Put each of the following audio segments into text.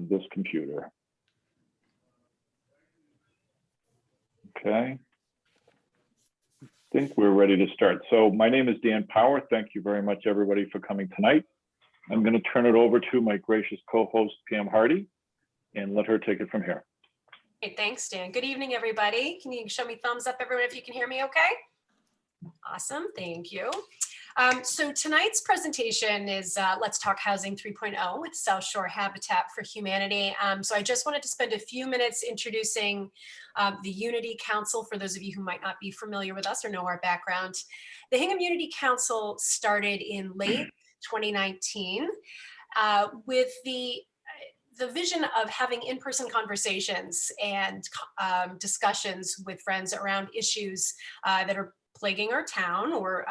of this computer. Okay. I think we're ready to start. So my name is Dan Power. Thank you very much, everybody, for coming tonight. I'm going to turn it over to my gracious co-host, Pam Hardy, and let her take it from here. Hey, thanks, Dan. Good evening, everybody. Can you show me thumbs up, everyone, if you can hear me okay? Awesome, thank you. So tonight's presentation is Let's Talk Housing 3.0 with South Shore Habitat for Humanity. So I just wanted to spend a few minutes introducing the Unity Council for those of you who might not be familiar with us or know our background. The Hingham Unity Council started in late 2019 with the vision of having in-person conversations and discussions with friends around issues that are plaguing our town, or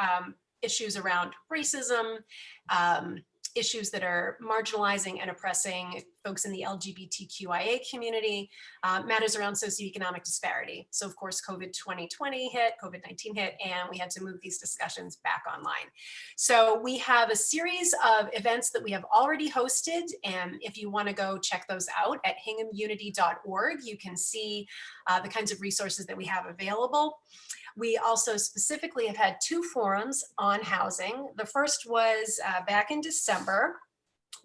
issues around racism, issues that are marginalizing and oppressing folks in the LGBTQIA community, matters around socioeconomic disparity. So of course, COVID-19 hit, and we had to move these discussions back online. So we have a series of events that we have already hosted, and if you want to go check those out at hinghamunity.org, you can see the kinds of resources that we have available. We also specifically have had 2 forums on housing. The first was back in December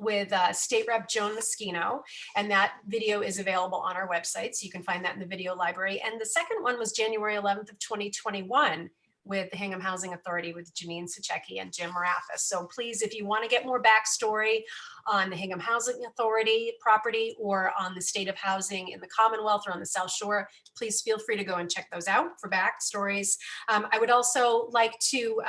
with State Rep Joan Moschino, and that video is available on our website, so you can find that in the video library. And the second one was January 11th of 2021 with the Hingham Housing Authority with Janine Sachecki and Jim Marafis. So please, if you want to get more backstory on the Hingham Housing Authority property or on the state of housing in the Commonwealth or on the South Shore, please feel free to go and check those out for backstories. I would also like to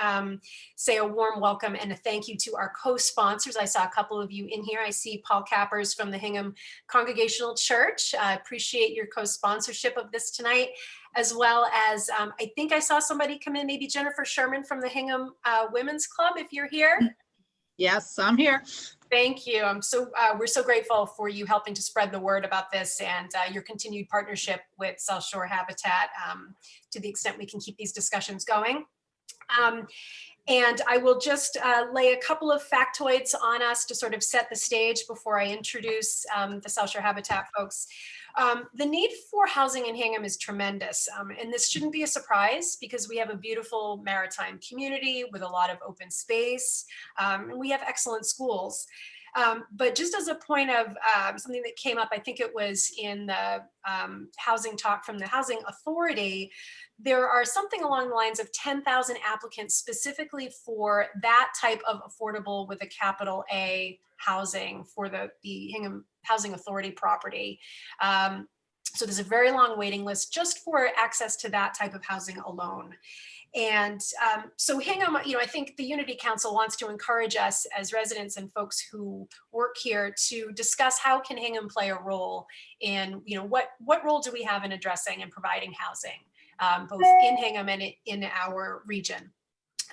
say a warm welcome and a thank you to our co-sponsors. I saw a couple of you in here. I see Paul Cappers from the Hingham Congregational Church. I appreciate your co-sponsorship of this tonight, as well as I think I saw somebody come in, maybe Jennifer Sherman from the Hingham Women's Club, if you're here. Yes, I'm here. Thank you. We're so grateful for you helping to spread the word about this and your continued partnership with South Shore Habitat to the extent we can keep these discussions going. And I will just lay a couple of factoids on us to sort of set the stage before I introduce the South Shore Habitat folks. The need for housing in Hingham is tremendous, and this shouldn't be a surprise because we have a beautiful maritime community with a lot of open space, and we have excellent schools. But just as a point of something that came up, I think it was in the housing talk from the Housing Authority, there are something along the lines of 10,000 applicants specifically for that type of affordable with a capital A housing for the Hingham Housing Authority property. So there's a very long waiting list just for access to that type of housing alone. And so Hingham, I think the Unity Council wants to encourage us as residents and folks who work here to discuss how can Hingham play a role in, what role do we have in addressing and providing housing, both in Hingham and in our region.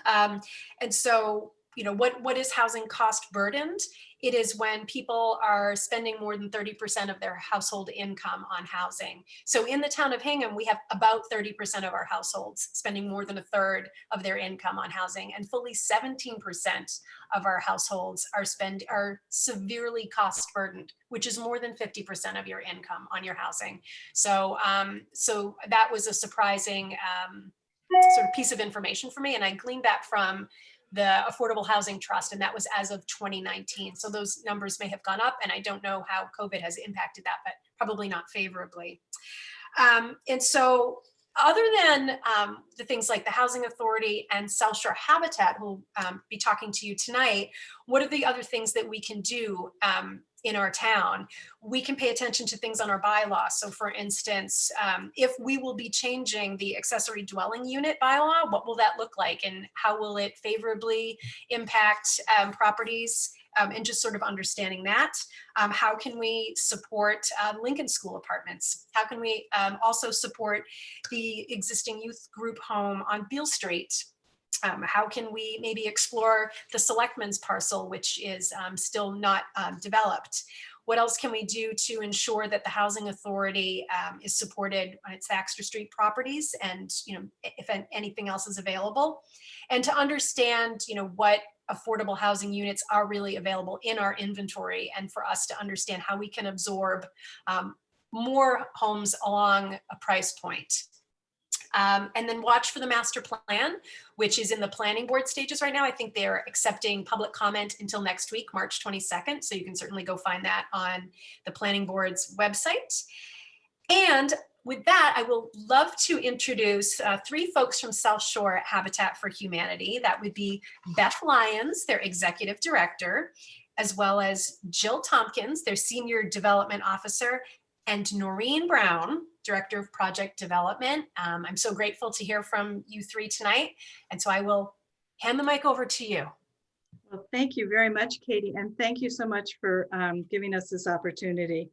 And so, what is housing cost burdened? It is when people are spending more than 30% of their household income on housing. So in the town of Hingham, we have about 30% of our households spending more than a third of their income on housing, and fully 17% of our households are severely cost burdened, which is more than 50% of your income on your housing. So, so that was a surprising sort of piece of information for me, and I gleaned that from the Affordable Housing Trust, and that was as of 2019. So those numbers may have gone up, and I don't know how COVID has impacted that, but probably not favorably. And so other than the things like the Housing Authority and South Shore Habitat, who will be talking to you tonight, what are the other things that we can do in our town? We can pay attention to things on our bylaws. So for instance, if we will be changing the accessory dwelling unit bylaw, what will that look like, and how will it favorably impact properties, and just sort of understanding that. How can we support Lincoln School apartments? How can we also support the existing youth group home on Beale Street? How can we maybe explore the Selectmen's parcel, which is still not developed? What else can we do to ensure that the Housing Authority is supported on its Thaxter Street properties, and if anything else is available? And to understand what affordable housing units are really available in our inventory, and for us to understand how we can absorb more homes along a price point. And then watch for the master plan, which is in the planning board stages right now. I think they're accepting public comment until next week, March 22nd. So you can certainly go find that on the planning board's website. And with that, I will love to introduce three folks from South Shore Habitat for Humanity. That would be Beth Lyons, their executive director, as well as Jill Tompkins, their senior development officer, and Noreen Brown, Director of Project Development. I'm so grateful to hear from you three tonight. And so I will hand the mic over to you. Well, thank you very much, Katie, and thank you so much for giving us this opportunity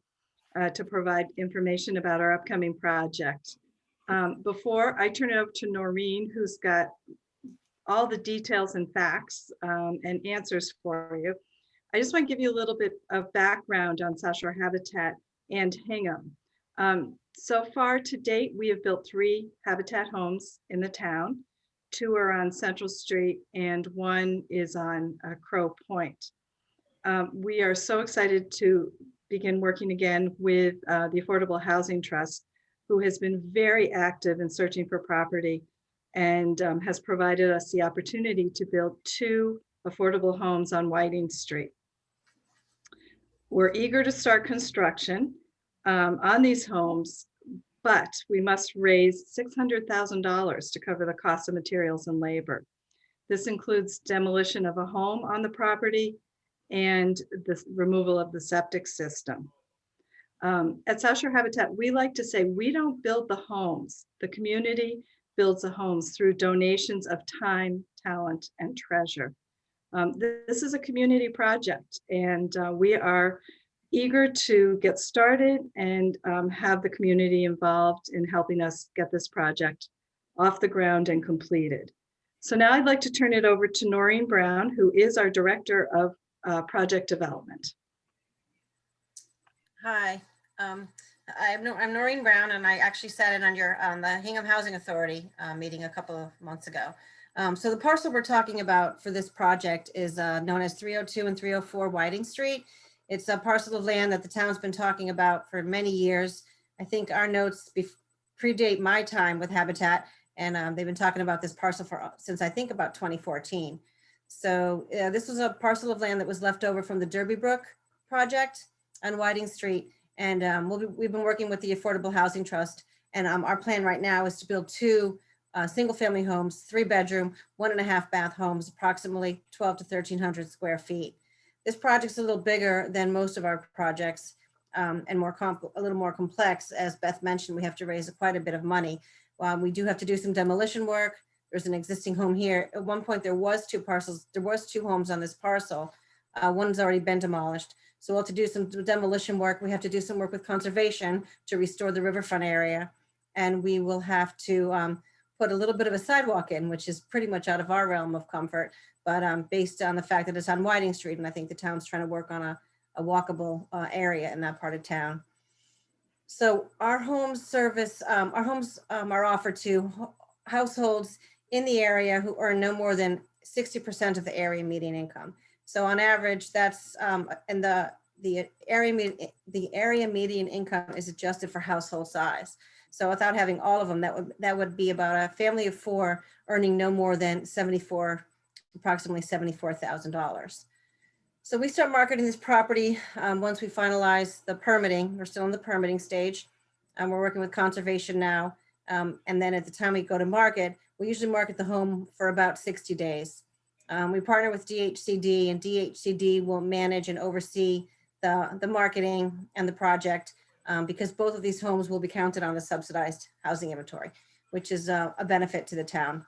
to provide information about our upcoming project. Before I turn it over to Noreen, who's got all the details and facts and answers for you, I just want to give you a little bit of background on South Shore Habitat and Hingham. So far to date, we have built 3 Habitat homes in the town. 2 are on Central Street and 1 is on Crow Point. We are so excited to begin working again with the Affordable Housing Trust, who has been very active in searching for property and has provided us the opportunity to build 2 affordable homes on Whiting Street. We're eager to start construction on these homes, but we must raise $600,000 to cover the cost of materials and labor. This includes demolition of a home on the property and the removal of the septic system. At South Shore Habitat, we like to say we don't build the homes. The community builds the homes through donations of time, talent, and treasure. This is a community project, and we are eager to get started and have the community involved in helping us get this project off the ground and completed. So now I'd like to turn it over to Noreen Brown, who is our Director of Project Development. Hi, I'm Noreen Brown, and I actually sat in on the Hingham Housing Authority meeting a couple of months ago. So the parcel we're talking about for this project is known as 302 and 304 Whiting Street. It's a parcel of land that the town's been talking about for many years. I think our notes predate my time with Habitat, and they've been talking about this parcel since I think about 2014. So this was a parcel of land that was left over from the Derby Brook project on Whiting Street. And we've been working with the Affordable Housing Trust. And our plan right now is to build 2 single family homes, 3-bedroom, 1.5 bath homes, approximately 12 to 1,300 square feet. This project's a little bigger than most of our projects and a little more complex. As Beth mentioned, we have to raise quite a bit of money. We do have to do some demolition work. There's an existing home here. At one point, there was 2 homes on this parcel. One's already been demolished. So we'll have to do some demolition work. We have to do some work with conservation to restore the riverfront area. And we will have to put a little bit of a sidewalk in, which is pretty much out of our realm of comfort, but based on the fact that it's on Whiting Street, and I think the town's trying to work on a walkable area in that part of town. So our home service, our homes are offered to households in the area who earn no more than 60% of the area median income. So on average, that's and the area median income is adjusted for household size. So without having all of them, that would be about a family of 4 earning no more than approximately $74,000. So we start marketing this property once we finalize the permitting. We're still in the permitting stage. We're working with conservation now. And then at the time we go to market, we usually market the home for about 60 days. We partner with DHCD, and DHCD will manage and oversee the marketing and the project because both of these homes will be counted on the subsidized housing inventory, which is a benefit to the town.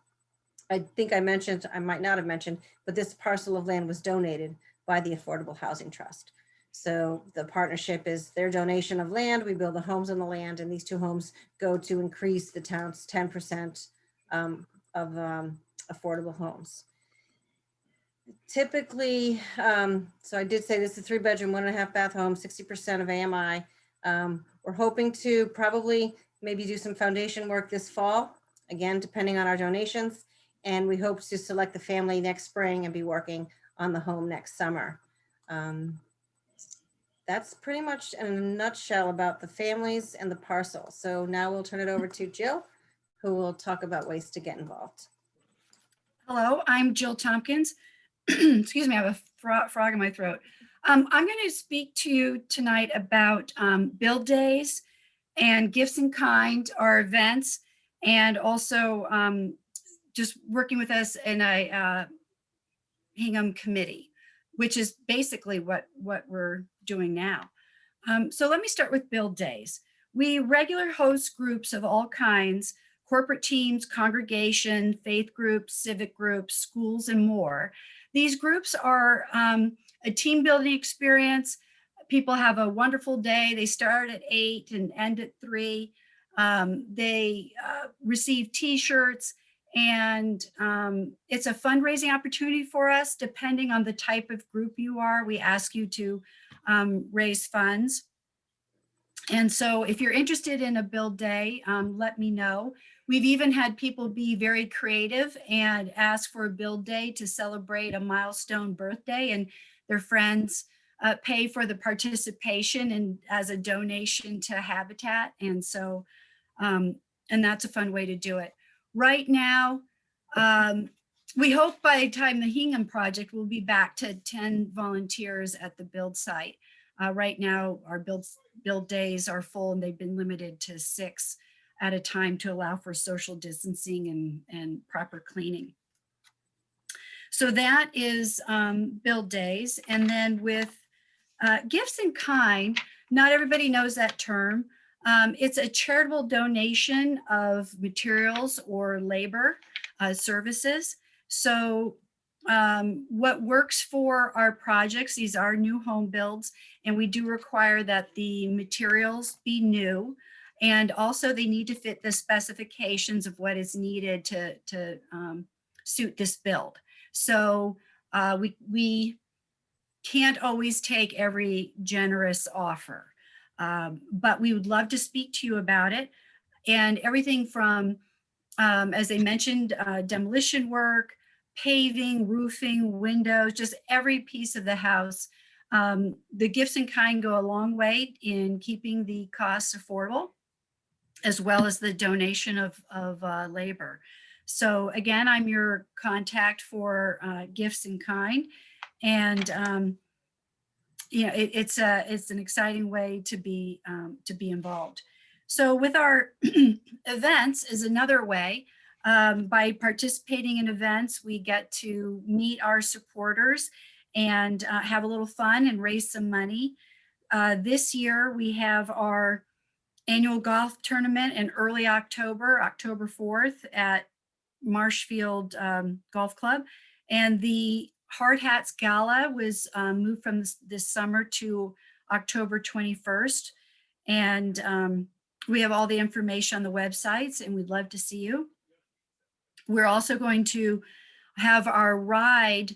I think I might not have mentioned, but this parcel of land was donated by the Affordable Housing Trust. So the partnership is their donation of land. We build the homes on the land, and these 2 homes go to increase the town's 10% of affordable homes. Typically, so I did say this is a 3-bedroom, 1.5 bath home, 60% of AMI. We're hoping to probably maybe do some foundation work this fall, again, depending on our donations. And we hope to select the family next spring and be working on the home next summer. That's pretty much in a nutshell about the families and the parcel. So now we'll turn it over to Jill, who will talk about ways to get involved. Hello, I'm Jill Tompkins. Excuse me, I have a frog in my throat. I'm going to speak to you tonight about Build Days and Gifts in Kind, our events, and also just working with us in a Hingham committee, which is basically what we're doing now. So let me start with Build Days. We regular host groups of all kinds, corporate teams, congregation, faith groups, civic groups, schools, and more. These groups are a team building experience. People have a wonderful day. They start at 8 and end at 3. They receive t-shirts, and it's a fundraising opportunity for us. Depending on the type of group you are, we ask you to raise funds. And so if you're interested in a Build Day, let me know. We've even had people be very creative and ask for a Build Day to celebrate a milestone birthday, and their friends pay for the participation and as a donation to Habitat. And so, and that's a fun way to do it. Right now, we hope by the time the Hingham project will be back to 10 volunteers at the build site. Right now, our build days are full, and they've been limited to 6 at a time to allow for social distancing and proper cleaning. So that is Build Days. And then with Gifts in Kind, not everybody knows that term. It's a charitable donation of materials or labor services. So what works for our projects, these are new home builds, and we do require that the materials be new, and also they need to fit the specifications of what is needed to suit this build. So we can't always take every generous offer, but we would love to speak to you about it. And everything from, as I mentioned, demolition work, paving, roofing, windows, just every piece of the house. The Gifts in Kind go a long way in keeping the costs affordable, as well as the donation of labor. So again, I'm your contact for Gifts in Kind, and you know, it's an exciting way to be involved. So with our events is another way. By participating in events, we get to meet our supporters and have a little fun and raise some money. This year we have our annual golf tournament in early October, October 4th at Marshfield Golf Club. And the Hard Hats Gala was moved from this summer to October 21st. And we have all the information on the websites, and we'd love to see you. We're also going to have our Ride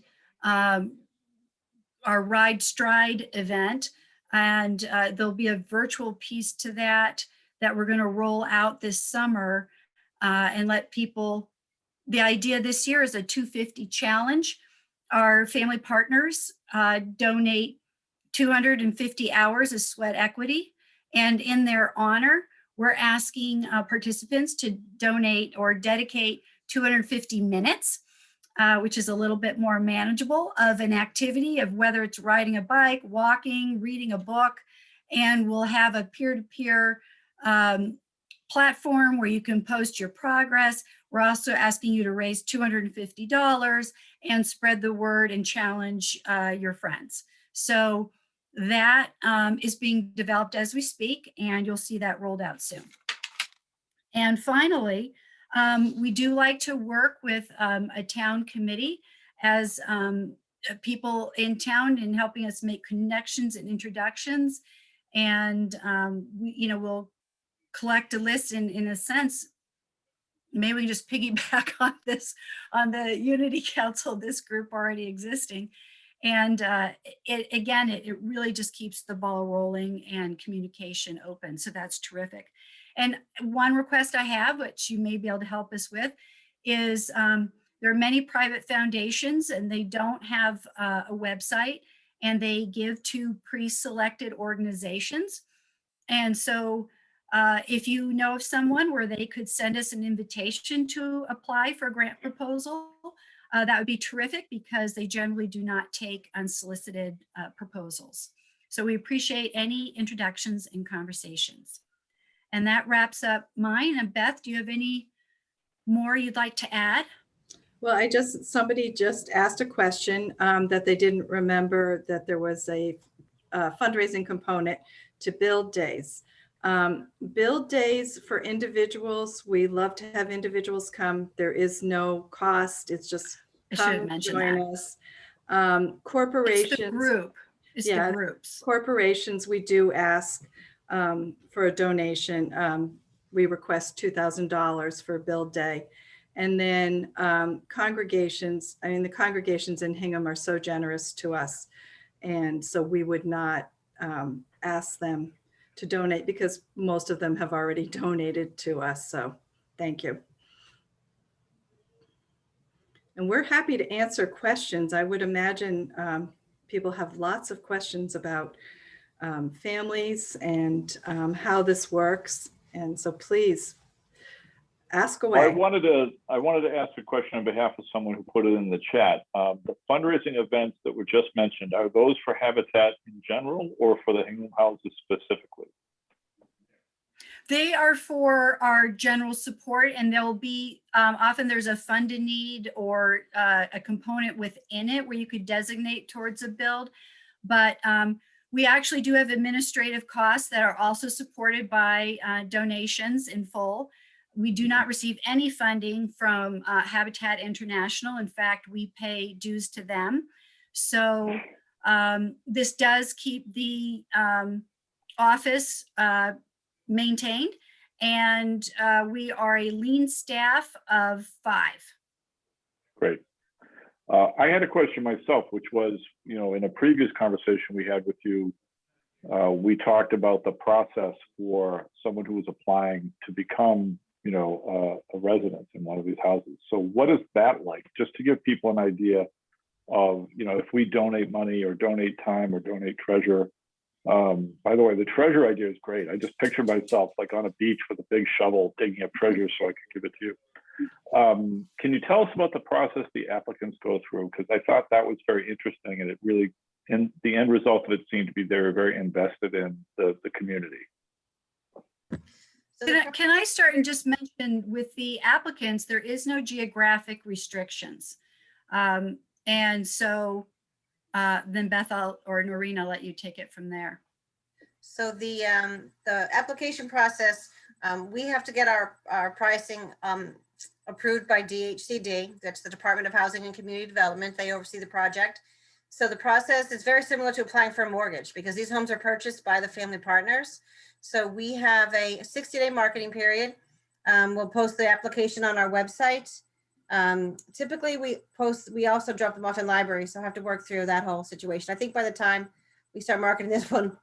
Stride event, and there'll be a virtual piece to that we're going to roll out this summer and let people. The idea this year is a 250 challenge. Our family partners donate 250 hours of sweat equity, and in their honor, we're asking participants to donate or dedicate 250 minutes, which is a little bit more manageable, of an activity, of whether it's riding a bike, walking, reading a book, and we'll have a peer-to-peer platform where you can post your progress. We're also asking you to raise $250 and spread the word and challenge your friends. So that is being developed as we speak, and you'll see that rolled out soon. And finally, we do like to work with a town committee as people in town in helping us make connections and introductions. And we'll collect a list in a sense. Maybe we can just piggyback on this, on the Unity Council, this group already existing. And it really just keeps the ball rolling and communication open. So that's terrific. And one request I have, which you may be able to help us with, is There are many private foundations and they don't have a website, and they give to pre-selected organizations. And so if you know of someone where they could send us an invitation to apply for a grant proposal, that would be terrific, because they generally do not take unsolicited proposals. So we appreciate any introductions and conversations. And that wraps up mine. And Beth, do you have any more you'd like to add? Well, somebody just asked a question that they didn't remember that there was a fundraising component to Build Days. Build Days for individuals, we love to have individuals come. There is no cost. It's just I should have come mentioned join that. us. It's Corporations. the group. It's Yeah. the groups. Corporations, we do ask for a donation. We request $2,000 for Build Day. And then congregations, I mean, the congregations in Hingham are so generous to us. And so we would not ask them to donate, because most of them have already donated to us. So thank you. And we're happy to answer questions. I would imagine people have lots of questions about families and how this works. And so please ask away. I wanted to ask a question on behalf of someone who put it in the chat. The fundraising events that were just mentioned, are those for Habitat in general or for the Hingham Houses specifically? They are for our general support, and there'll be often there's a fund in need or a component within it where you could designate towards a build. But we actually do have administrative costs that are also supported by donations in full. We do not receive any funding from Habitat International. In fact, we pay dues to them. So this does keep the office maintained, and we are a lean staff of 5. Great. I had a question myself, which was, in a previous conversation we had with you, we talked about the process for someone who was applying to become a resident in one of these houses. So what is that like? Just to give people an idea of, if we donate money or donate time or donate treasure. By the way, the treasure idea is great. I just picture myself like on a beach with a big shovel digging up treasure so I could give it to you. Can you tell us about the process the applicants go through? Because I thought that was very interesting, and it really, in the end result of it seemed to be they were very invested in the community. Can I start and just mention, with the applicants, there is no geographic restrictions. And so then Beth or Noreen, I'll let you take it from there. So the application process, we have to get our pricing approved by DHCD. That's the Department of Housing and Community Development. They oversee the project. So the process is very similar to applying for a mortgage, because these homes are purchased by the family partners. So we have a 60-day marketing period. We'll post the application on our website. Typically we also drop them off in libraries, so I have to work through that whole situation. I think by the time we start marketing this one,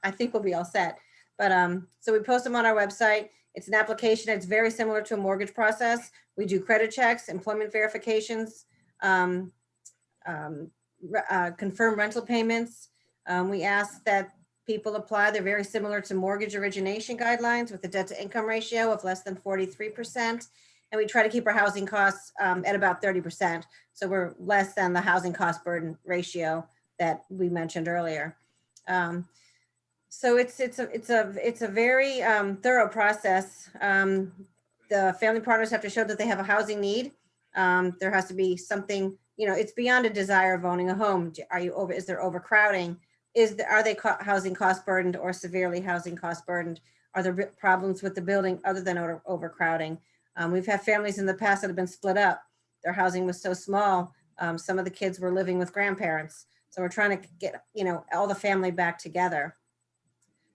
I think we'll be all set. But so we post them on our website. It's an application. It's very similar to a mortgage process. We do credit checks, employment verifications, confirm rental payments. We ask that people apply. They're very similar to mortgage origination guidelines, with a debt to income ratio of less than 43%. And we try to keep our housing costs at about 30%. So we're less than the housing cost burden ratio that we mentioned earlier. So it's a very thorough process. The family partners have to show that they have a housing need. There has to be something, it's beyond a desire of owning a home. Is there overcrowding? Are they housing cost burdened or severely housing cost burdened? Are there problems with the building other than overcrowding? We've had families in the past that have been split up. Their housing was so small. Some of the kids were living with grandparents. So we're trying to get, all the family back together.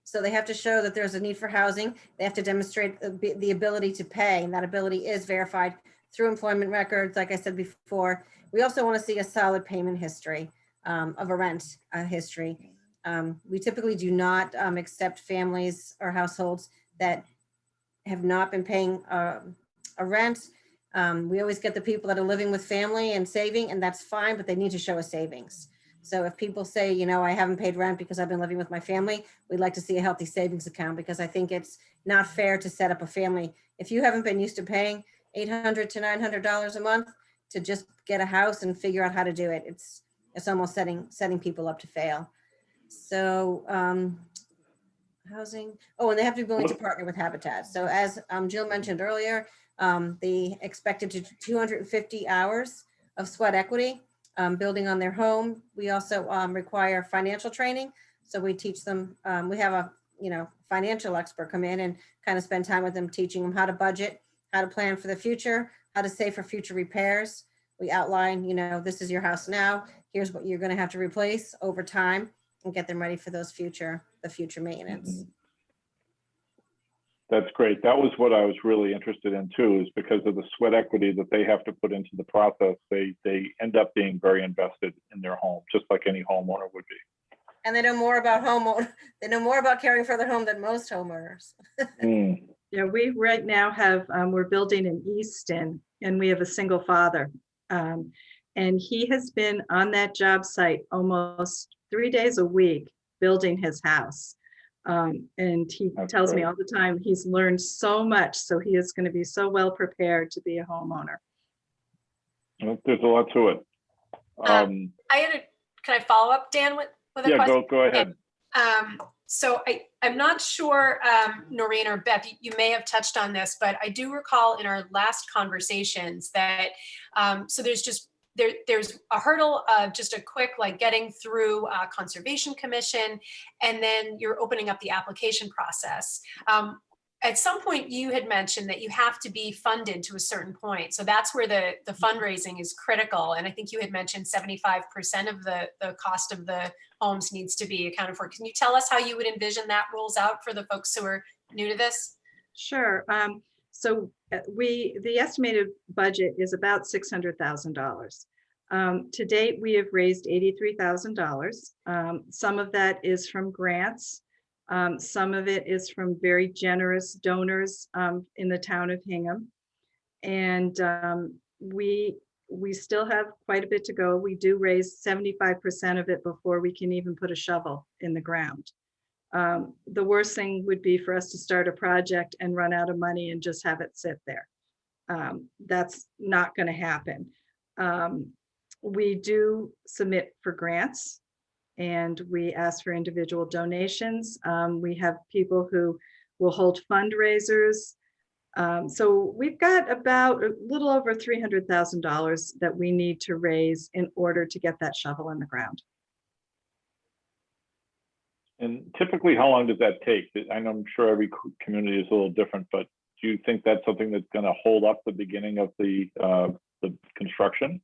So they have to show that there's a need for housing. They have to demonstrate the ability to pay, and that ability is verified through employment records. Like I said before, we also want to see a solid payment history of a rent history. We typically do not accept families or households that have not been paying a rent. We always get the people that are living with family and saving, and that's fine, but they need to show a savings. So if people say, you know, I haven't paid rent because I've been living with my family, we'd like to see a healthy savings account, because I think it's not fair to set up a family. If you haven't been used to paying $800 to $900 a month to just get a house and figure out how to do it, it's almost setting people up to fail. So housing, oh, and they have to be willing to partner with Habitat. So as Jill mentioned earlier, they expected to 250 hours of sweat equity, building on their home. We also require financial training. So we teach them, we have a, financial expert come in and kind of spend time with them, teaching them how to budget, how to plan for the future, how to save for future repairs. We outline, this is your house now. Here's what you're going to have to replace over time, and get them ready for the future maintenance. That's great. That was what I was really interested in too, is because of the sweat equity that they have to put into the process. They end up being very invested in their home, just like any homeowner would be. And they know more about they know more about caring for their home than most homeowners. Yeah, we right now have, we're building in Easton, and we have a single father. And he has been on that job site almost 3 days a week building his house. And he tells me all the time, he's learned so much. So he is going to be so well prepared to be a homeowner. Well, there's a lot to it. Can I follow up, Dan, with a question? Yeah, go ahead. So I'm not sure, Noreen or Beth, you may have touched on this, but I do recall in our last conversations that, so there's a hurdle of just a quick, like getting through Conservation Commission, and then you're opening up the application process. At some point you had mentioned that you have to be funded to a certain point. So that's where the fundraising is critical. And I think you had mentioned 75% of the cost of the homes needs to be accounted for. Can you tell us how you would envision that rolls out for the folks who are new to this? Sure. So the estimated budget is about $600,000. To date, we have raised $83,000. Some of that is from grants. Some of it is from very generous donors in the town of Hingham. And we still have quite a bit to go. We do raise 75% of it before we can even put a shovel in the ground. The worst thing would be for us to start a project and run out of money and just have it sit there. That's not going to happen. We do submit for grants, and we ask for individual donations. We have people who will hold fundraisers. So we've got about a little over $300,000 that we need to raise in order to get that shovel in the ground. And typically, how long does that take? I'm sure every community is a little different, but do you think that's something that's going to hold up the beginning of the construction?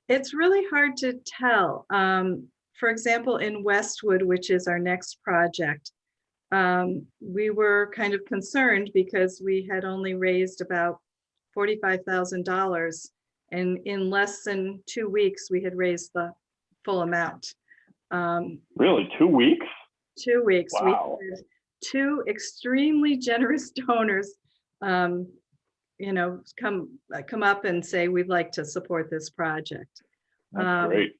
It's really hard to tell. For example, in Westwood, which is our next project, we were kind of concerned because we had only raised about $45,000, and in less than 2 weeks, we had raised the full amount. Really, 2 weeks? 2 weeks. Wow. We had 2 extremely generous donors, come up and say, we'd like to support this project. That's great.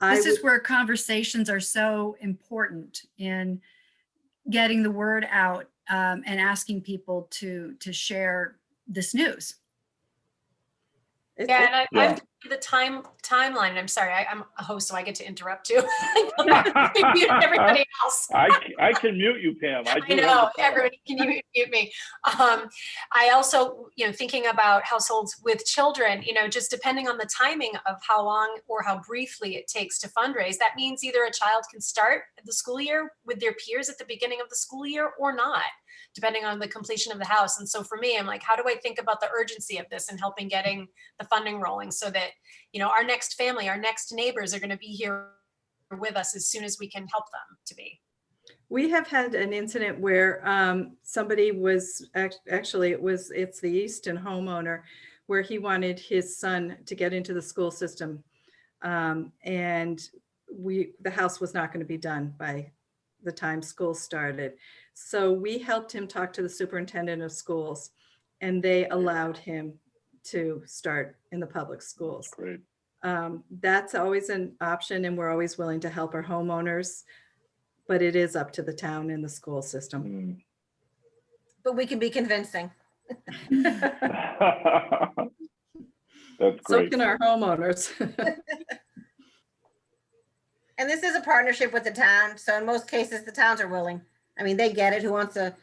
This is where conversations are so important in getting the word out and asking people to share this news. Yeah, and I've the timeline. And I'm sorry, I'm a host, so I get to interrupt too. Mute everybody else. I can mute you, Pam. I know, everybody can mute me. I also, thinking about households with children, just depending on the timing of how long or how briefly it takes to fundraise, that means either a child can start the school year with their peers at the beginning of the school year or not, depending on the completion of the house. And so for me, I'm like, how do I think about the urgency of this and helping getting the funding rolling so that, our next family, our next neighbors are going to be here with us as soon as we can help them to be. We have had an incident where somebody was it's the Easton homeowner, where he wanted his son to get into the school system. And the house was not going to be done by the time school started. So we helped him talk to the superintendent of schools, and they allowed him to start in the public schools. Great. That's always an option, and we're always willing to help our homeowners, but it is up to the town and the school system. Mm. But we can be convincing. That's So great. can our homeowners. And this is a partnership with the town. So in most cases, the towns are willing. I mean, they get it. Who wants a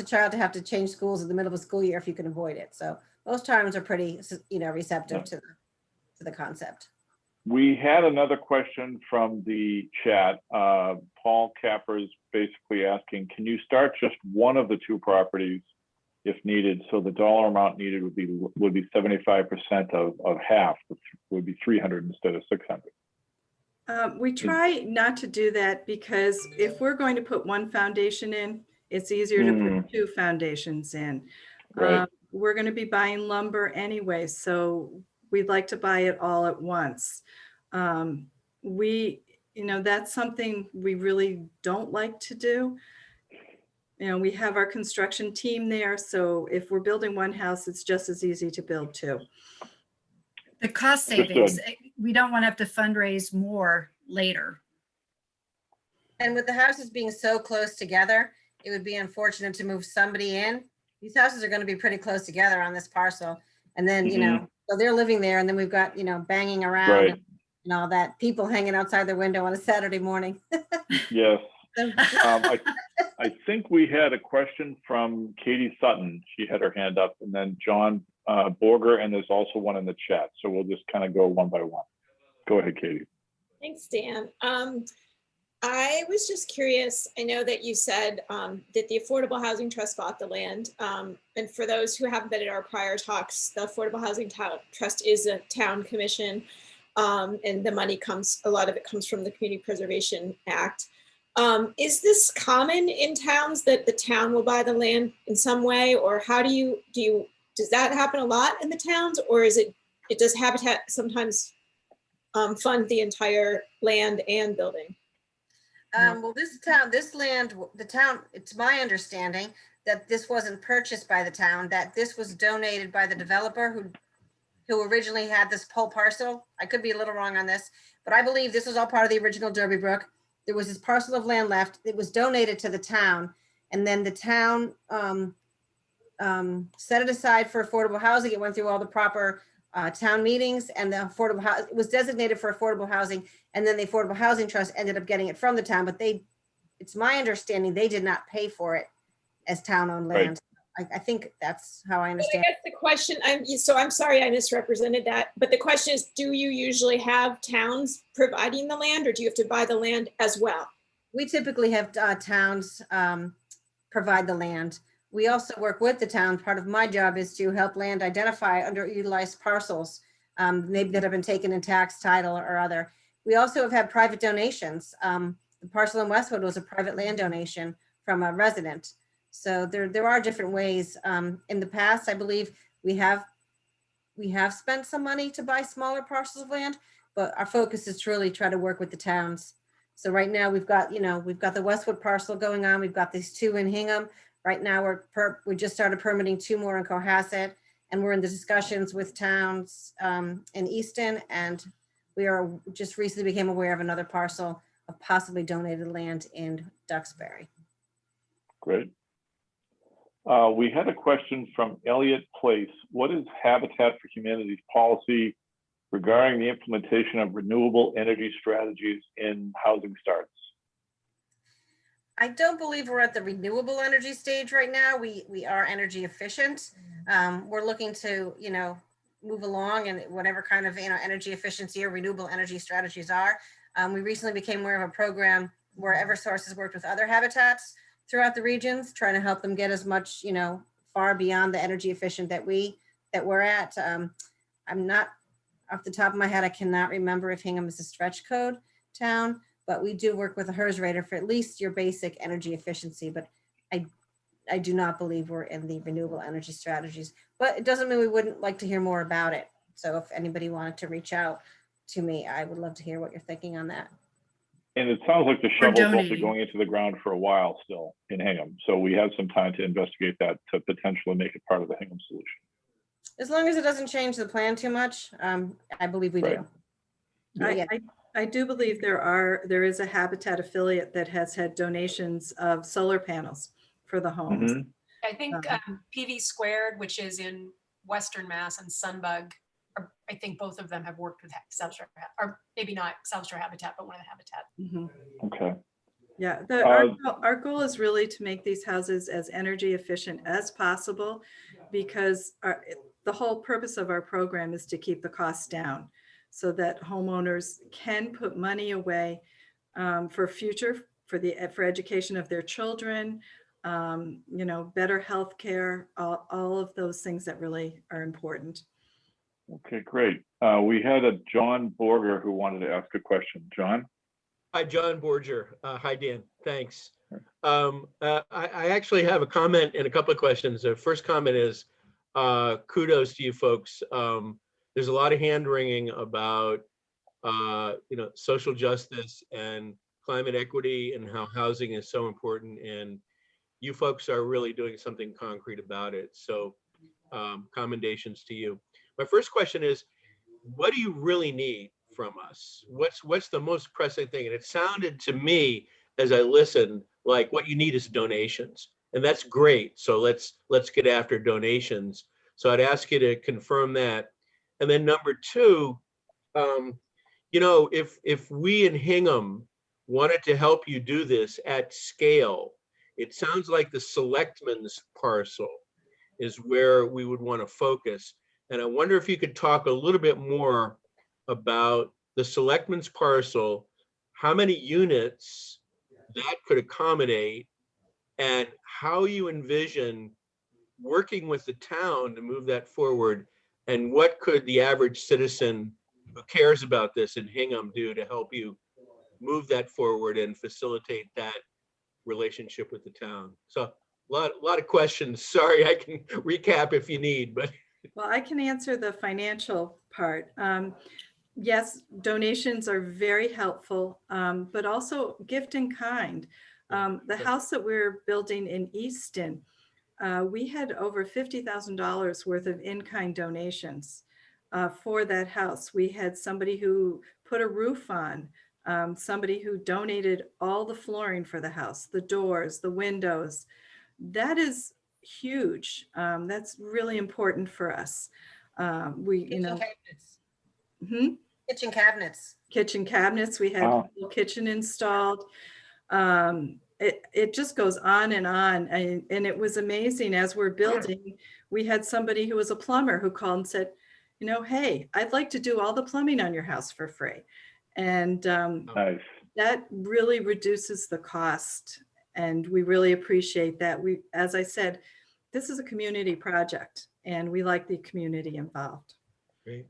child to have to change schools in the middle of a school year if you can avoid it? So most towns are pretty, receptive to the concept. We had another question from the chat. Paul Capper's basically asking, can you start just one of the two properties if needed? So the dollar amount needed would be 75% of half, which would be 300 instead of 600. We try not to do that because if we're going to put one foundation in, it's easier to put two foundations in. Right. We're going to be buying lumber anyway, so we'd like to buy it all at once. That's something we really don't like to do. We have our construction team there, so if we're building one house, it's just as easy to build two. The cost Understood. savings, we don't want to have to fundraise more later. And with the houses being so close together, it would be unfortunate to move somebody in. These houses are going to be pretty close together on this parcel. And then, so they're living there, and then we've got, banging around Right. and all that, people hanging outside their window on a Saturday morning. Yes. I think we had a question from Katie Sutton. She had her hand up, and then John Borger, and there's also one in the chat. So we'll just kind of go one by one. Go ahead, Katie. Thanks, Dan. I was just curious. I know that you said that the Affordable Housing Trust bought the land. And for those who haven't been at our prior talks, the Affordable Housing Trust is a town commission. And the money a lot of it comes from the Community Preservation Act. Is this common in towns that the town will buy the land in some way? Or how does that happen a lot in the towns? Or does Habitat sometimes fund the entire land and building? Well, this land, the town, it's my understanding that this wasn't purchased by the town, that this was donated by the developer who originally had this whole parcel. I could be a little wrong on this, but I believe this was all part of the original Derby Brook. There was this parcel of land left. It was donated to the town, and then the town set it aside for affordable housing. It went through all the proper town meetings, and the affordable house, it was designated for affordable housing, and then the Affordable Housing Trust ended up getting it from the town, but it's my understanding they did not pay for it as town-owned Right. land. I think that's how I I understand. guess the question, I'm sorry I misrepresented that, but the question is, do you usually have towns providing the land, or do you have to buy the land as well? We typically have towns provide the land. We also work with the town. Part of my job is to help land identify underutilized parcels, maybe that have been taken in tax, title, or other. We also have had private donations. The parcel in Westwood was a private land donation from a resident. So there are different ways. In the past, I believe we have spent some money to buy smaller parcels of land, but our focus is to really try to work with the towns. So right now we've got the Westwood parcel going on. We've got these two in Hingham. Right now we just started permitting two more in Cohasset, and we're in the discussions with towns in Easton, and we are just recently became aware of another parcel of possibly donated land in Duxbury. Great. We had a question from Elliott Place. What is Habitat for Humanity's policy regarding the implementation of renewable energy strategies in housing starts? I don't believe we're at the renewable energy stage right now. We are energy efficient. We're looking to, move along and whatever kind of, energy efficiency or renewable energy strategies are. We recently became aware of a program where Eversource has worked with other habitats throughout the regions, trying to help them get as much, far beyond the energy efficient that we're at. I'm not off the top of my head, I cannot remember if Hingham is a stretch code town, but we do work with a HERS rater for at least your basic energy efficiency. But I do not believe we're in the renewable energy strategies, but it doesn't mean we wouldn't like to hear more about it. So if anybody wanted to reach out to me, I would love to hear what you're thinking on that. And it sounds like the shovels will be donating. going into the ground for a while still in Hingham. So we have some time to investigate that to potentially make it part of the Hingham solution. As long as it doesn't change the plan too much, I believe we Right. do. Yeah. I do believe there is a Habitat affiliate that has had donations of solar panels for the homes. Mhm. I think PV Squared, which is in Western Mass, and Sunbug, I think both of them have worked with South Shore, or maybe not South Shore Habitat, but one of the Habitat. Mhm. Okay. Yeah, our goal is really to make these houses as energy efficient as possible, because the whole purpose of our program is to keep the costs down so that homeowners can put money away for for education of their children, better healthcare, all of those things that really are important. Okay, great. We had a John Borger who wanted to ask a question. John? Hi, John Borger. Hi, Dan. Thanks. I actually have a comment and a couple of questions. The first comment is kudos to you folks. There's a lot of hand wringing about social justice and climate equity and how housing is so important, and you folks are really doing something concrete about it. So commendations to you. My first question is, what do you really need from us? What's the most pressing thing? And it sounded to me as I listened like what you need is donations, and that's great. So let's get after donations. So I'd ask you to confirm that. And then number two, if we in Hingham wanted to help you do this at scale, it sounds like the selectmen's parcel is where we would want to focus. And I wonder if you could talk a little bit more about the selectmen's parcel, how many units that could accommodate, and how you envision working with the town to move that forward, and what could the average citizen who cares about this in Hingham do to help you move that forward and facilitate that relationship with the town. So a lot of questions. Sorry, I can recap if you need, but. Well, I can answer the financial part. Yes, donations are very helpful, but also gift in kind. The house that we're building in Easton, we had over $50,000 worth of in-kind donations for that house. We had somebody who put a roof on, somebody who donated all the flooring for the house, the doors, the windows. That is huge. That's really important for us. Cabinets. Hmm? Kitchen cabinets. Kitchen cabinets. We had a little kitchen installed. It just goes on. And it was amazing. As we're building, we had somebody who was a plumber who called and said, hey, I'd like to do all the plumbing on your house for free. And Nice. that really reduces the cost. And we really appreciate that. As I said, this is a community project and we like the community involved. Great.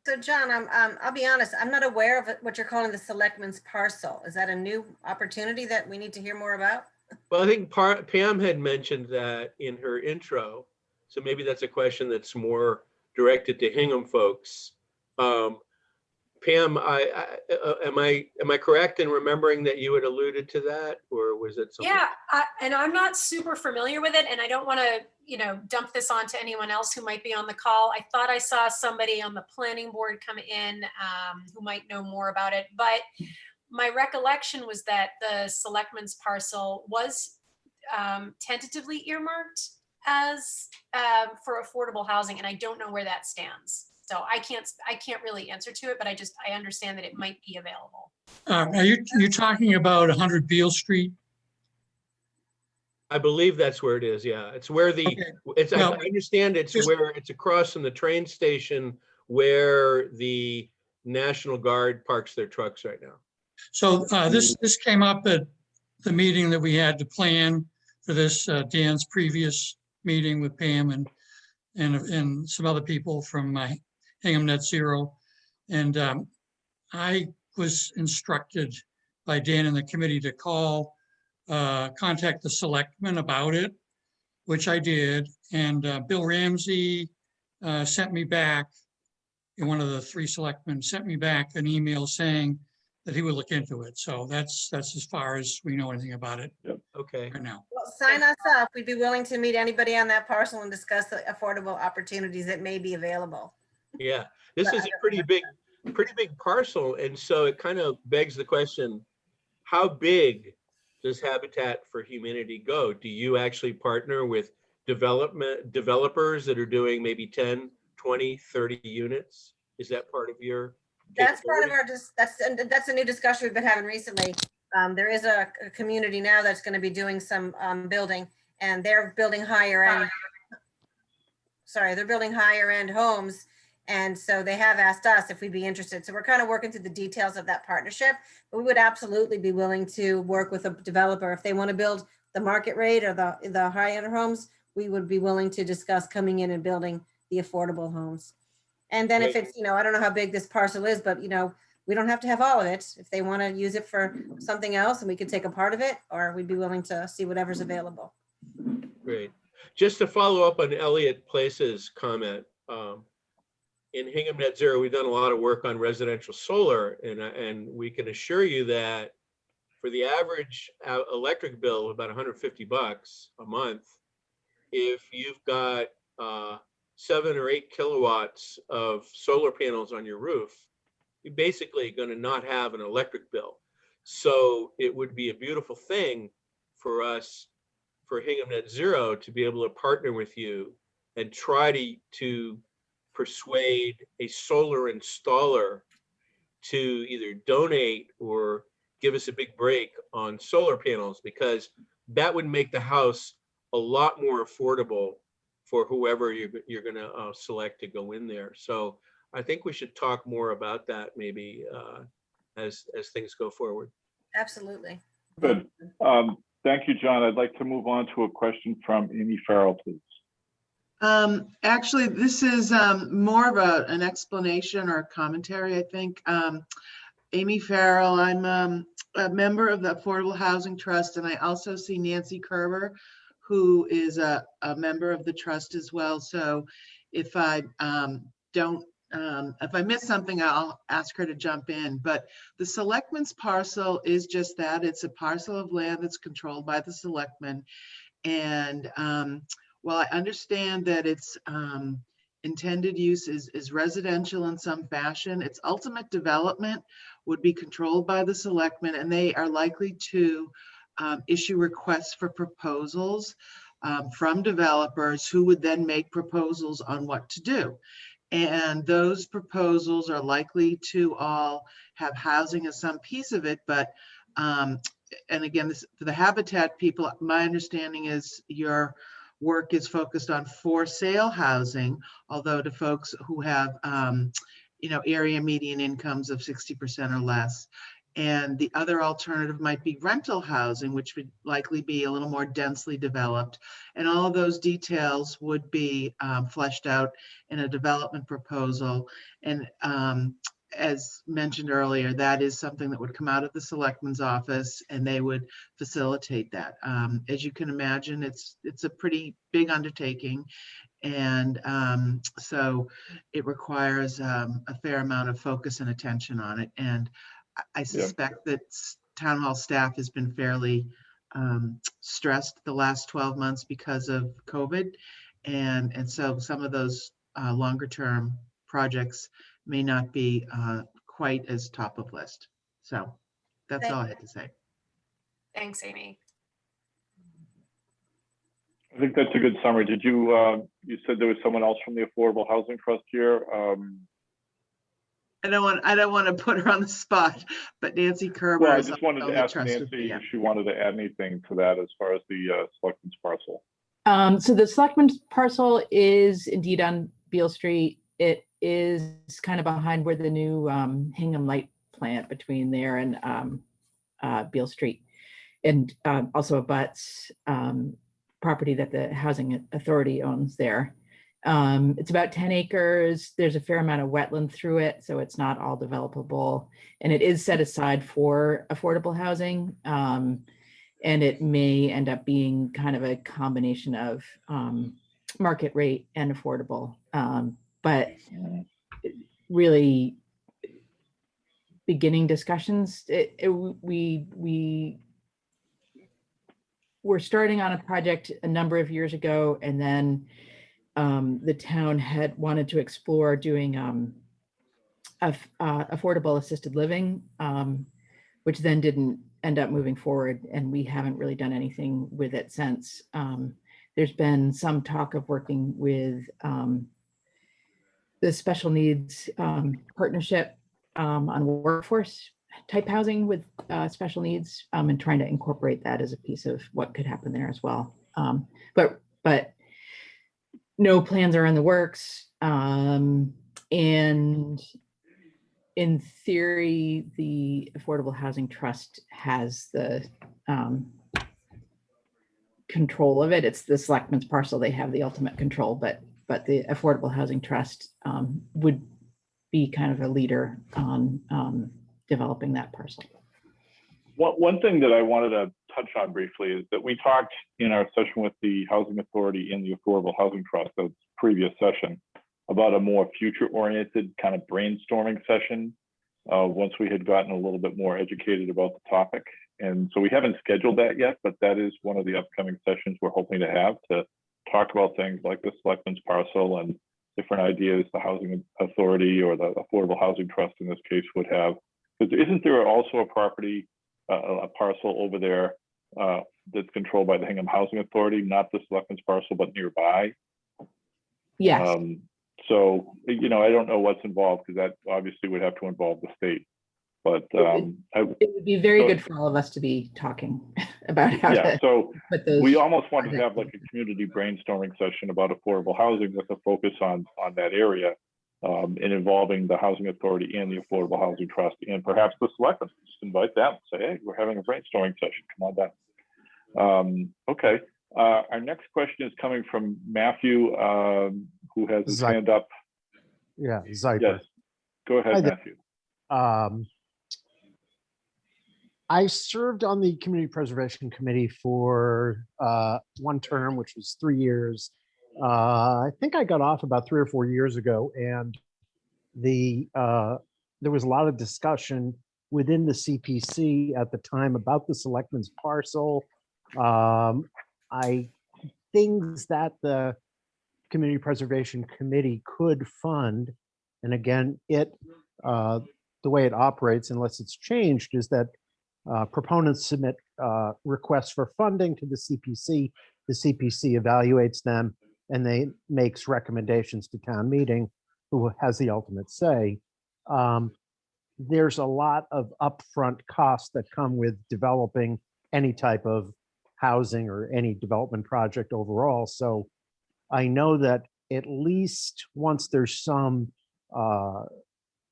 So John, I'll be honest, I'm not aware of what you're calling the selectmen's parcel. Is that a new opportunity that we need to hear more about? Well, I think Pam had mentioned that in her intro. So maybe that's a question that's more directed to Hingham folks. Pam, am I correct in remembering that you had alluded to that, or was it something? Yeah, and I'm not super familiar with it, and I don't want to, dump this on to anyone else who might be on the call. I thought I saw somebody on the planning board come in who might know more about it, but my recollection was that the selectmen's parcel was tentatively earmarked as for affordable housing, and I don't know where that stands. So I can't really answer to it, but I understand that it might be available. Are you talking about 100 Beale Street? I believe that's where it is. Yeah, it's where I understand where it's across from the train station where the National Guard parks their trucks right now. So this came up at the meeting that we had to plan for this, Dan's previous meeting with Pam and some other people from Hingham Net Zero. And I was instructed by Dan and the committee to contact the selectmen about it, which I did. And Bill Ramsey sent me back, one of the three selectmen sent me back an email saying that he would look into it. So that's as far as we know anything about it Okay, right now. Well, sign us up. We'd be willing to meet anybody on that parcel and discuss the affordable opportunities that may be available. yeah, this is a pretty big parcel, and so it kind of begs the question, how big does Habitat for Humanity go? Do you actually partner with developers that are doing maybe 10, 20, 30 units? Is that part of your? That's part of capability? that's a new discussion we've been having recently. There is a community now that's going to be doing some building, and they're building higher end. Sorry, they're building higher end homes, and so they have asked us if we'd be interested. So we're kind of working through the details of that partnership. But we would absolutely be willing to work with a developer if they want to build the market rate or the high end homes. We would be willing to discuss coming in and building the affordable homes. And then if Great. it's, I don't know how big this parcel is, but we don't have to have all of it. If they want to use it for something else and we could take a part of it, or we'd be willing to see whatever's available. Great. Just to follow up on Elliot Place's comment, in Hingham Net Zero, we've done a lot of work on residential solar, and we can assure you that for the average electric bill of about $150 a month, if you've got 7 or 8 kilowatts of solar panels on your roof, you're basically going to not have an electric bill. So it would be a beautiful thing for us, for Hingham Net Zero, to be able to partner with you and try to persuade a solar installer to either donate or give us a big break on solar panels, because that would make the house a lot more affordable for whoever you're going to select to go in there. So I think we should talk more about that maybe as things go forward. Absolutely. Good. Thank you, John. I'd like to move on to a question from Amy Farrell, please. Actually, this is more of an explanation or a commentary, I think. Amy Farrell, I'm a member of the Affordable Housing Trust, and I also see Nancy Kerber, who is a member of the trust as well. So if I if I miss something, I'll ask her to jump in. But the selectman's parcel is just that. It's a parcel of land that's controlled by the selectmen. And while I understand that its intended use is residential in some fashion, its ultimate development would be controlled by the selectmen, and they are likely to issue requests for proposals from developers who would then make proposals on what to do. And those proposals are likely to all have housing as some piece of it. But, and again, this, for the Habitat people, my understanding is your work is focused on for sale housing, although to folks who have, area median incomes of 60% or less. And the other alternative might be rental housing, which would likely be a little more densely developed. And all of those details would be fleshed out in a development proposal. And as mentioned earlier, that is something that would come out of the selectman's office, and they would facilitate that. As you can imagine, it's a pretty big undertaking. And so it requires a fair amount of focus and attention on it. And I suspect that town hall staff has been fairly stressed the last 12 months because of COVID. And so some of those longer term projects may not be quite as top of list. So that's all I had to say. Thanks, Amy. I think that's a good summary. Did you, you said there was someone else from the Affordable Housing Trust here? I don't want to put her on the spot, but Nancy Kerber. Well, I is just wanted on to the ask trust. Nancy Yeah. if she wanted to add anything to that as far as the selectmen's parcel. So the selectmen's parcel is indeed on Beale Street. It is kind of behind where the new Hingham Light plant between there and Beale Street, and also abuts property that the Housing Authority owns there. It's about 10 acres. There's a fair amount of wetland through it, so it's not all developable. And it is set aside for affordable housing. And it may end up being kind of a combination of market rate and affordable. But really, beginning discussions. We're starting on a project a number of years ago, and then the town had wanted to explore doing affordable assisted living, which then didn't end up moving forward, and we haven't really done anything with it since. There's been some talk of working with the special needs partnership on workforce type housing with special needs, and trying to incorporate that as a piece of what could happen there as well. But no plans are in the works. And in theory, the Affordable Housing Trust has the control of it. It's the selectmen's parcel. They have the ultimate control, but the Affordable Housing Trust would be kind of a leader on developing that parcel. One thing that I wanted to touch on briefly is that we talked in our session with the Housing Authority and the Affordable Housing Trust, the previous session, about a more future-oriented kind of brainstorming session once we had gotten a little bit more educated about the topic. And so we haven't scheduled that yet, but that is one of the upcoming sessions we're hoping to have to talk about things like the selectmen's parcel and different ideas the Housing Authority or the Affordable Housing Trust in this case would have. Because isn't there also a property, a parcel over there that's controlled by the Hingham Housing Authority, not the selectmen's parcel, but nearby? Yes. So, you know, I don't know what's involved because that obviously would have to involve the state. But it would be very good for all of us to be talking about how yeah, to so put those. we almost wanted to have like a community brainstorming session about affordable housing with a focus on that area, and involving the Housing Authority and the Affordable Housing Trust, and perhaps the selectmen. Just invite them, say, hey, we're having a brainstorming session, come on down. Okay, our next question is coming from Matthew, who has his hand up. Yeah, Zyper. Yes, go ahead, Matthew. I served on the Community Preservation Committee for one term, which was 3 years. I think I got off about 3 or 4 years ago, and there was a lot of discussion within the CPC at the time about the selectmen's parcel. Things that the Community Preservation Committee could fund, and again, the way it operates, unless it's changed, is that proponents submit requests for funding to the CPC evaluates them, and they makes recommendations to town meeting, who has the ultimate say. There's a lot of upfront costs that come with developing any type of housing or any development project overall. So I know that at least once there's some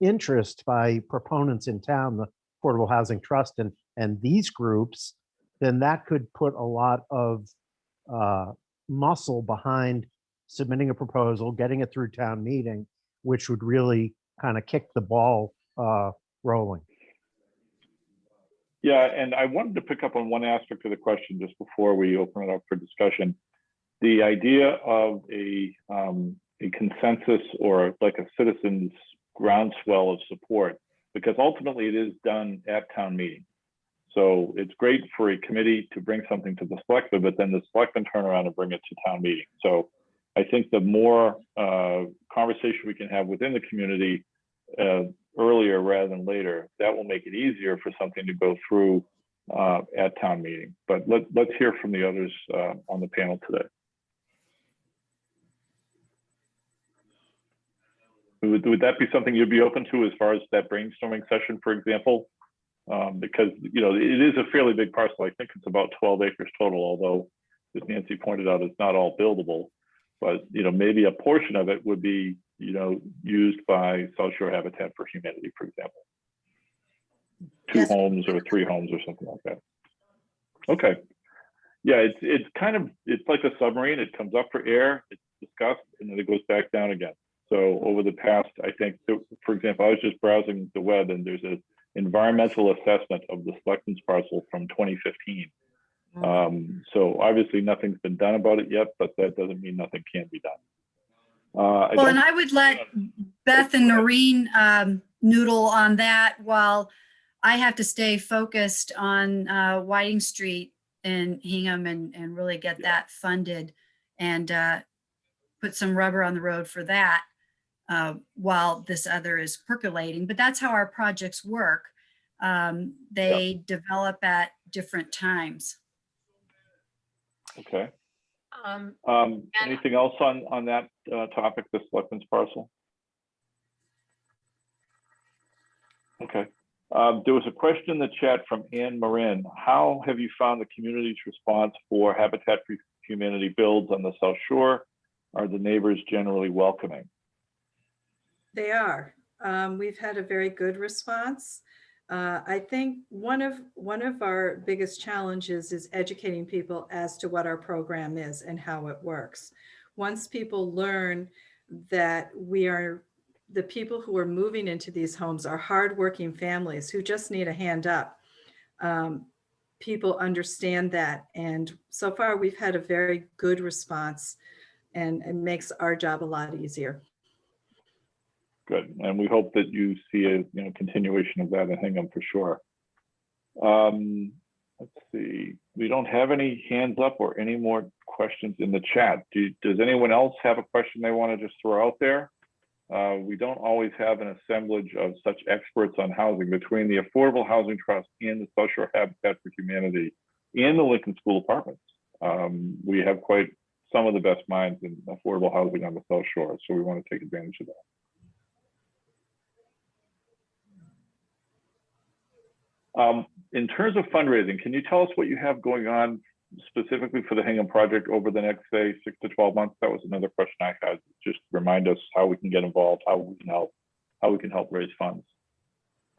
interest by proponents in town, the Affordable Housing Trust and these groups, then that could put a lot of muscle behind submitting a proposal, getting it through town meeting, which would really kind of kick the ball rolling. Yeah, and I wanted to pick up on one aspect of the question just before we open it up for discussion. The idea of a consensus or like a citizens groundswell of support, because ultimately it is done at town meeting. So it's great for a committee to bring something to the selectmen, but then the selectmen turn around and bring it to town meeting. So I think the more conversation we can have within the community earlier rather than later, that will make it easier for something to go through at town meeting. But let's hear from the others on the panel today. Would that be something you'd be open to as far as that brainstorming session, for example? Because, you know, it is a fairly big parcel. I think it's about 12 acres total, although, as Nancy pointed out, it's not all buildable. But, you know, maybe a portion of it would be, you know, used by South Shore Habitat for Humanity, for example. 2 homes or 3 homes or something like that. Okay. Yeah, it's kind of, it's like a submarine. It comes up for air, it's discussed, and then it goes back down again. So over the past, I think, for example, I was just browsing the web, and there's an environmental assessment of the selectmen's parcel from 2015. So obviously nothing's been done about it yet, but that doesn't mean nothing can be done. Well, and I would let Beth and Noreen noodle on that while I have to stay focused on Whiting Street in Hingham and really get that funded and put some rubber on the road for that while this other is percolating. But that's how our projects work. They develop at different times. Okay. And Anything else on that topic, the selectmen's parcel? Okay. There was a question in the chat from Anne Marin. How have you found the community's response for Habitat for Humanity builds on the South Shore? Are the neighbors generally welcoming? They are. We've had a very good response. I think one of our biggest challenges is educating people as to what our program is and how it works. Once people learn that the people who are moving into these homes are hardworking families who just need a hand up, people understand that. And so far we've had a very good response, and it makes our job a lot easier. Good, and we hope that you see a continuation of that in Hingham for sure. Let's see, we don't have any hands up or any more questions in the chat. Does anyone else have a question they want to just throw out there? We don't always have an assemblage of such experts on housing between the Affordable Housing Trust and the South Shore Habitat for Humanity and the Lincoln School Apartments. We have quite some of the best minds in affordable housing on the South Shore, so we want to take advantage of that. In terms of fundraising, can you tell us what you have going on specifically for the Hingham project over the next, say, 6 to 12 months? That was another question I had. Just remind us how we can get involved, how we can help raise funds.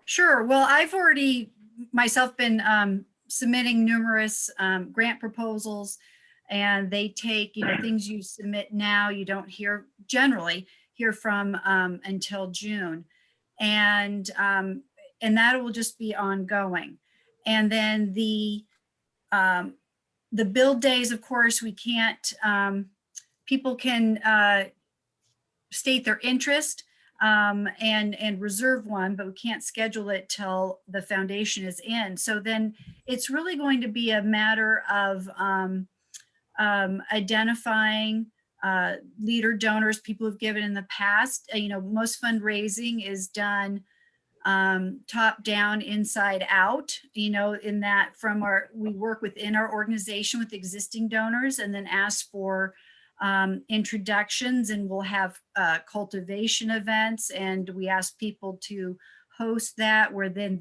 Sure. Well, I've already myself been submitting numerous grant proposals, and they take, things you submit now, you don't generally hear from until June. And that will just be ongoing. And then the build days, of course, we can't, people can state their interest and reserve one, but we can't schedule it till the foundation is in. So then it's really going to be a matter of identifying leader donors, people who've given in the past. Most fundraising is done top down, inside out, in that we work within our organization with existing donors and then ask for introductions, and we'll have cultivation events, and we ask people to host that, where then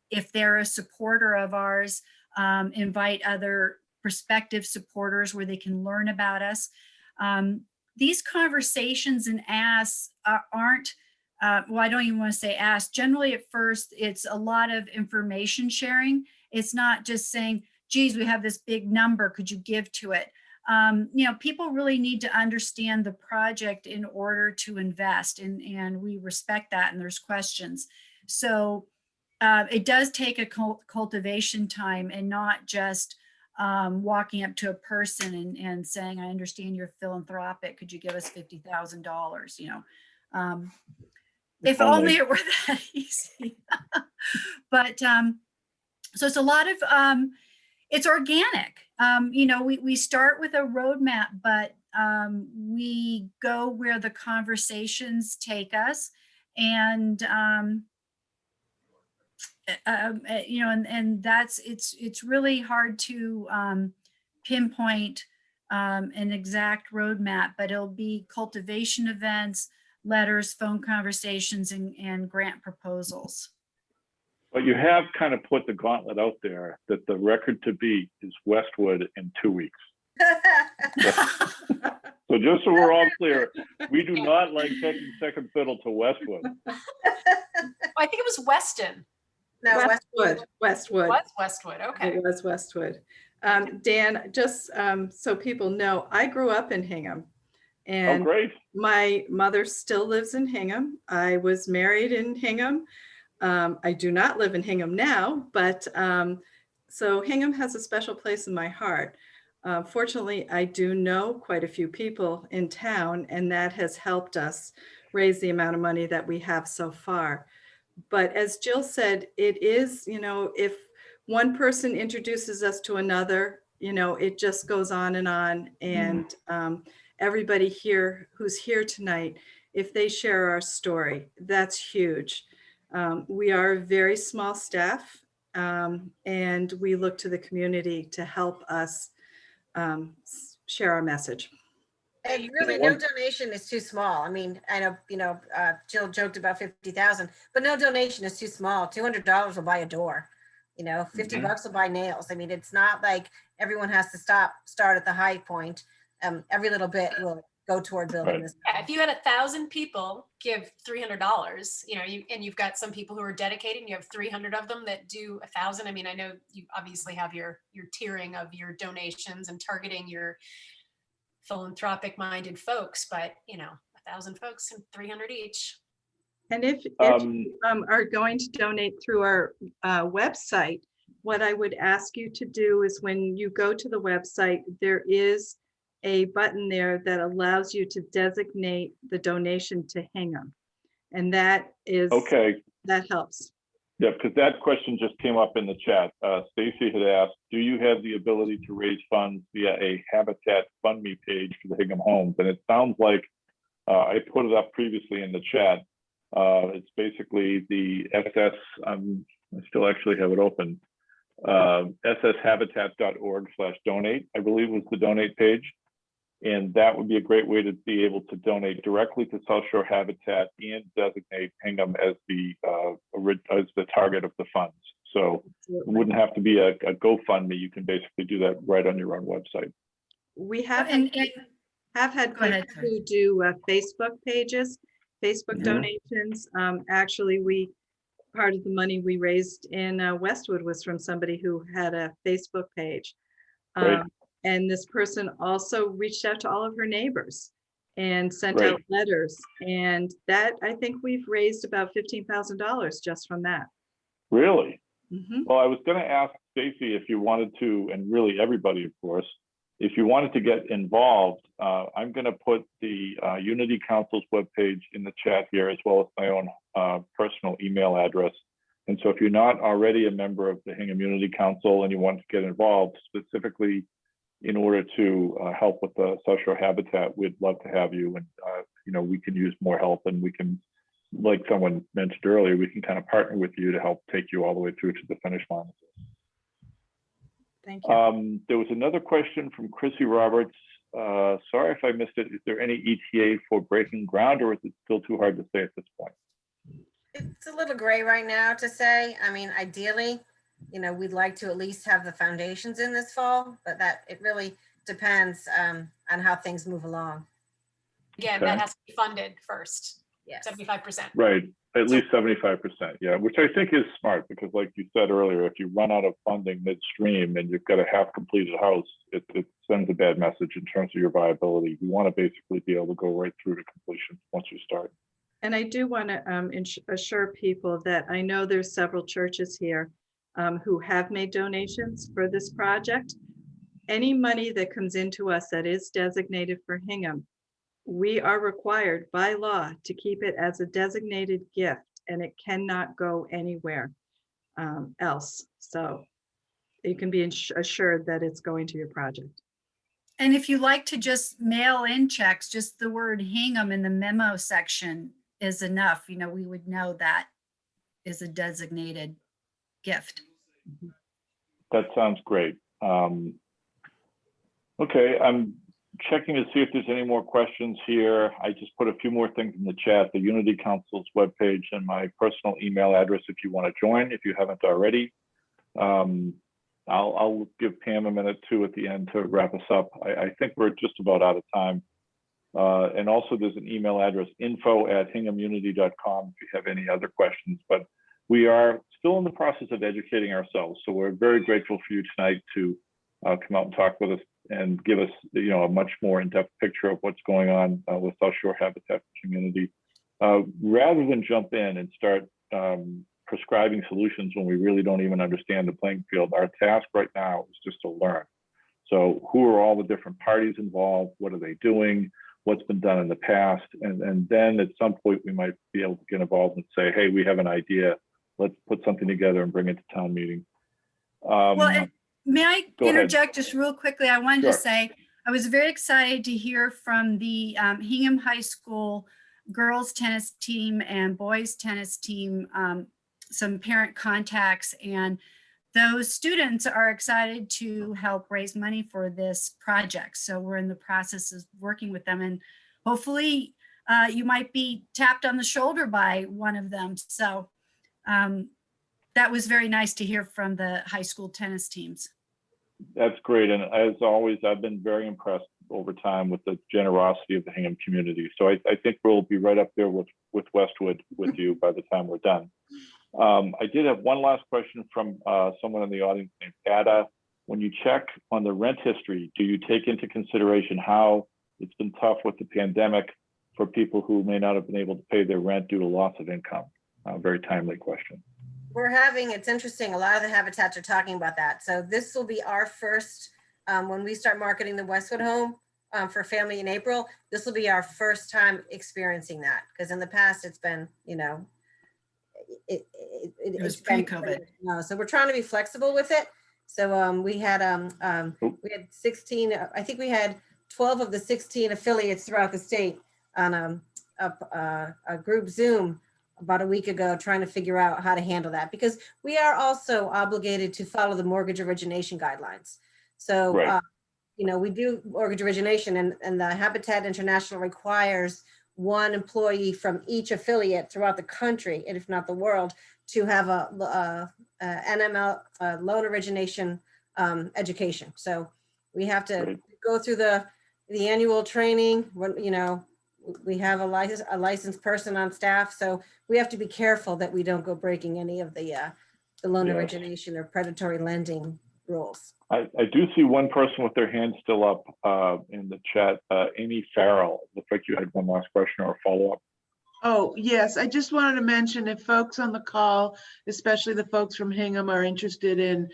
if they're a supporter of ours, invite other prospective supporters where they can learn about us. These conversations and asks aren't, well, I don't even want to say ask. Generally, at first, it's a lot of information sharing. It's not just saying, geez, we have this big number, could you give to it? People really need to understand the project in order to invest, and we respect that, and there's questions. So it does take a cultivation time, and not just walking up to a person and saying, I understand you're philanthropic, could you give us $50,000, if only it were that easy. But so it's a lot of, it's organic. We start with a roadmap, but we go where the conversations take us. And, and that's, it's really hard to pinpoint an exact roadmap, but it'll be cultivation events, letters, phone conversations, and grant proposals. But you have kind of put the gauntlet out there that the record to beat is Westwood in 2 weeks. So just so we're all clear, we do not like taking second fiddle to Westwood. I think it was Weston. No, Westwood. It was Westwood, okay. It was Westwood. Dan, just so people know, I grew up in Hingham. And great. My mother still lives in Hingham. I was married in Hingham. I do not live in Hingham now, but so Hingham has a special place in my heart. Fortunately, I do know quite a few people in town, and that has helped us raise the amount of money that we have so far. But as Jill said, it is, if one person introduces us to another, it just goes on and on. And everybody here who's here tonight, if they share our story, that's huge. We are a very small staff, and we look to the community to help us share our message. And really, no donation is too small. I mean, I know, Jill joked about 50,000, but no donation is too small. $200 will buy a door, 50 bucks will buy nails. I mean, it's not like everyone has to start at the high point. Every little bit will go toward building this. Yeah, if you had 1,000 people give $300, and you've got some people who are dedicated, and you have 300 of them that do 1,000. I mean, I know you obviously have your tiering of your donations and targeting your philanthropic minded folks, but 1,000 folks and 300 each. And if you are going to donate through our website, what I would ask you to do is when you go to the website, there is a button there that allows you to designate the donation to Hingham. And that is, Okay. That helps. Yeah, because that question just came up in the chat. Stacy had asked, do you have the ability to raise funds via a Habitat Fund Me page for the Hingham Homes? And it sounds like I put it up previously in the chat. It's basically the SS, I still actually have it open, sshabitat.org/donate, I believe was the donate page. And that would be a great way to be able to donate directly to South Shore Habitat and designate Hingham as the target of the funds. So it wouldn't have to be a GoFundMe. You can basically do that right on your own website. We have And had Go ahead, people who do Facebook pages, Facebook donations. Actually, part of the money we raised in Westwood was from somebody who had a Facebook page. Great. And this person also reached out to all of her neighbors and sent out letters. And that, I think we've raised about $15,000 just from that. Really? Mm-hmm. Well, I was going to ask Stacy if you wanted to, and really everybody, of course, if you wanted to get involved. I'm going to put the Unity Council's webpage in the chat here, as well as my own personal email address. And so if you're not already a member of the Hingham Unity Council and you want to get involved specifically in order to help with the South Shore Habitat, we'd love to have you. And, we can use more help, and we can, like someone mentioned earlier, we can kind of partner with you to help take you all the way through to the finish line. Thank you. There was another question from Chrissy Roberts. Sorry if I missed it. Is there any ETA for breaking ground, or is it still too hard to say at this point? It's a little gray right now to say. I mean, ideally, we'd like to at least have the foundations in this fall, but it really depends on how things move along. Again, Okay. that has to be funded first, Yes. 75%. Right, at least 75%, yeah, which I think is smart, because like you said earlier, if you run out of funding midstream and you've got a half-completed house, it sends a bad message in terms of your viability. We want to basically be able to go right through to completion once you start. And I do want to assure people that I know there's several churches here who have made donations for this project. Any money that comes into us that is designated for Hingham, we are required by law to keep it as a designated gift, and it cannot go anywhere else. So you can be assured that it's going to your project. And if you like to just mail in checks, just the word Hingham in the memo section is enough. We would know that is a designated gift. That sounds great. Okay, I'm checking to see if there's any more questions here. I just put a few more things in the chat, the Unity Council's webpage and my personal email address if you want to join, if you haven't already. I'll give Pam a minute too at the end to wrap us up. I think we're just about out of time. And also there's an email address, info@hinghamunity.com if you have any other questions. But we are still in the process of educating ourselves. So we're very grateful for you tonight to come out and talk with us and give us, a much more in-depth picture of what's going on with South Shore Habitat Community. Rather than jump in and start prescribing solutions when we really don't even understand the playing field, our task right now is just to learn. So who are all the different parties involved? What are they doing? What's been done in the past? And then at some point we might be able to get involved and say, hey, we have an idea. Let's put something together and bring it to town meeting. Well, and may I go ahead. interject just real quickly? I wanted to Sure. say, I was very excited to hear from the Hingham High School girls tennis team and boys tennis team, some parent contacts, and those students are excited to help raise money for this project. So we're in the process of working with them, and hopefully you might be tapped on the shoulder by one of them. So that was very nice to hear from the high school tennis teams. That's great. And as always, I've been very impressed over time with the generosity of the Hingham community. So I think we'll be right up there with Westwood with you by the time we're done. I did have one last question from someone in the audience named Ada. When you check on the rent history, do you take into consideration how it's been tough with the pandemic for people who may not have been able to pay their rent due to loss of income? Very timely question. It's interesting, a lot of the habitats are talking about that. So this will be our first, when we start marketing the Westwood home for family in April, this will be our first time experiencing that. Because in the past, it's been, you know, It was pre-COVID. So we're trying to be flexible with it. So we had 16, I think we had 12 of the 16 affiliates throughout the state on a group Zoom about a week ago, trying to figure out how to handle that, because we are also obligated to follow the mortgage origination guidelines. So, Right. You know, we do mortgage origination, and the Habitat International requires one employee from each affiliate throughout the country, and if not the world, to have a NML loan origination education. So we have to Great. go through the annual training. When, you know, we have a licensed person on staff, so we have to be careful that we don't go breaking any of the loan Yes. origination or predatory lending rules. I do see one person with their hand still up in the chat, Amy Farrell. Looks like you had one last question or a follow-up. Oh, yes, I just wanted to mention, if folks on the call, especially the folks from Hingham, are interested in,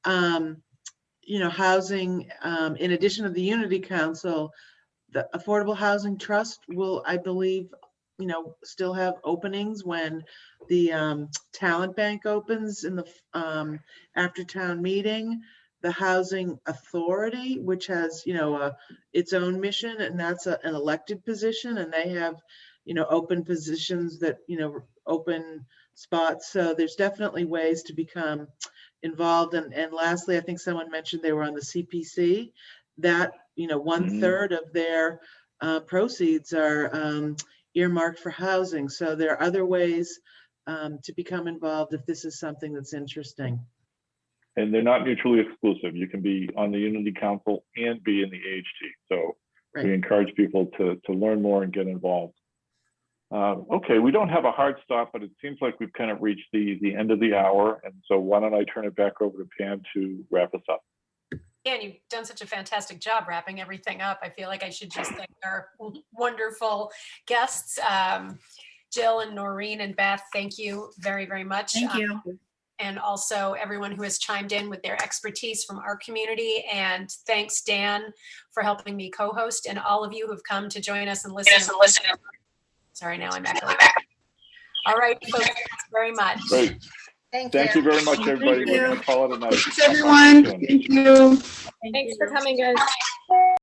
you know, housing, in addition to the Unity Council, the Affordable Housing Trust will, I believe, you know, still have openings when the talent bank opens in the after town meeting. The Housing Authority, which has, you know, its own mission, and that's an elected position, and they have, you know, open positions that, you know, open spots. So there's definitely ways to become involved. And lastly, I think someone mentioned they were on the CPC. That, you know, 1/3 of their proceeds are earmarked for housing. So there are other ways to become involved if this is something that's interesting. And they're not mutually exclusive. You can be on the Unity Council and be in the AHT. So Right. we encourage people to learn more and get involved. Okay, we don't have a hard stop, but it seems like we've kind of reached the end of the hour. And so why don't I turn it back over to Pam to wrap us up? And you've done such a fantastic job wrapping everything up. I feel like I should just thank our wonderful guests, Jill and Noreen and Beth. Thank you very, very much. Thank you. And also everyone who has chimed in with their expertise from our community. And thanks, Dan, for helping me co-host, and all of you who've come to join us and listen. Sorry, now I'm echoing. All right, folks, thanks very much. Great. Thank Thank you very much, everybody. We're going to call it a night. Thanks, everyone. Thank you. Thanks for coming, guys.